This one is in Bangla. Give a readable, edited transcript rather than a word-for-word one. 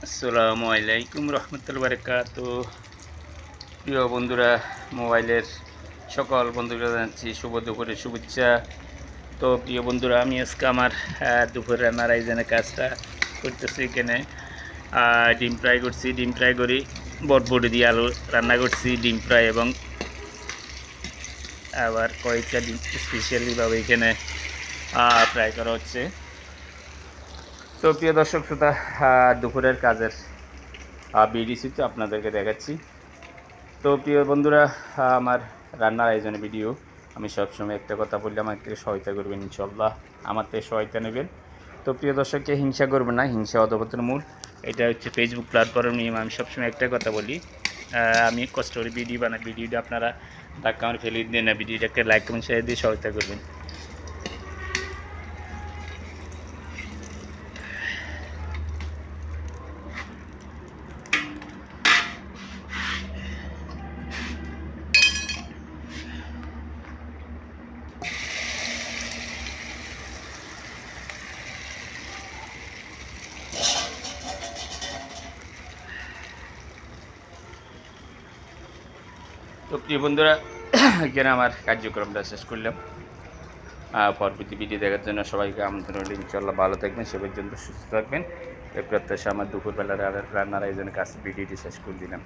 আসসালামু আলাইকুম রহমতুল্লাহি বারাকাতুহু। প্রিয় বন্ধুরা, মোবাইলের সকল বন্ধুরা জানাচ্ছি শুভ দুপুরের শুভেচ্ছা। তো প্রিয় বন্ধুরা, আমি আজকে আমার দুপুর রান্নার আয়োজনের কাজটা করতেছি। এখানে ডিম ফ্রাই করছি। ডিম ফ্রাই করি বটবটি দিয়ে আলু রান্না করছি, ডিম ফ্রাই, এবং আবার কয়েকটা ডিম স্পেশালিভাবে এখানে ফ্রাই করা হচ্ছে। তো প্রিয় দর্শক শ্রোতা, দুপুরের কাজের বিডিসিতে আপনাদেরকে দেখাচ্ছি। তো প্রিয় বন্ধুরা, আমার রান্নার আয়োজনের ভিডিও আমি সবসময় একটা কথা বললে আমার থেকে সহায়তা করবেন, ইনশাল্লাহ আমার থেকে সহায়তা নেবেন। তো প্রিয় দর্শককে হিংসা করবেন না, হিংসা অধপতনের মূল। এটা হচ্ছে ফেসবুক প্ল্যাটফর্ম নিয়ে আমি সবসময় একটা কথা বলি, আমি কষ্ট করে ভিডিও বানাই, ভিডিওটা আপনারা ধাক্কা আমার ফেলে দিন না, ভিডিওটাকে লাইক কমেন্ট শেয়ার দিয়ে সহায়তা করবেন। তো প্রিয় বন্ধুরা, এখানে আমার কার্যক্রমটা শেষ করলাম। পরবর্তী ভিডিও দেখার জন্য সবাইকে আমন্ত্রণ রইল। ইনশাল্লাহ ভালো থাকবেন, সে পর্যন্ত সুস্থ থাকবেন। এই প্রত্যাশা আমার দুপুরবেলা রান্নার আয়োজনের কাছে ভিডিওটি শেষ করে দিলাম।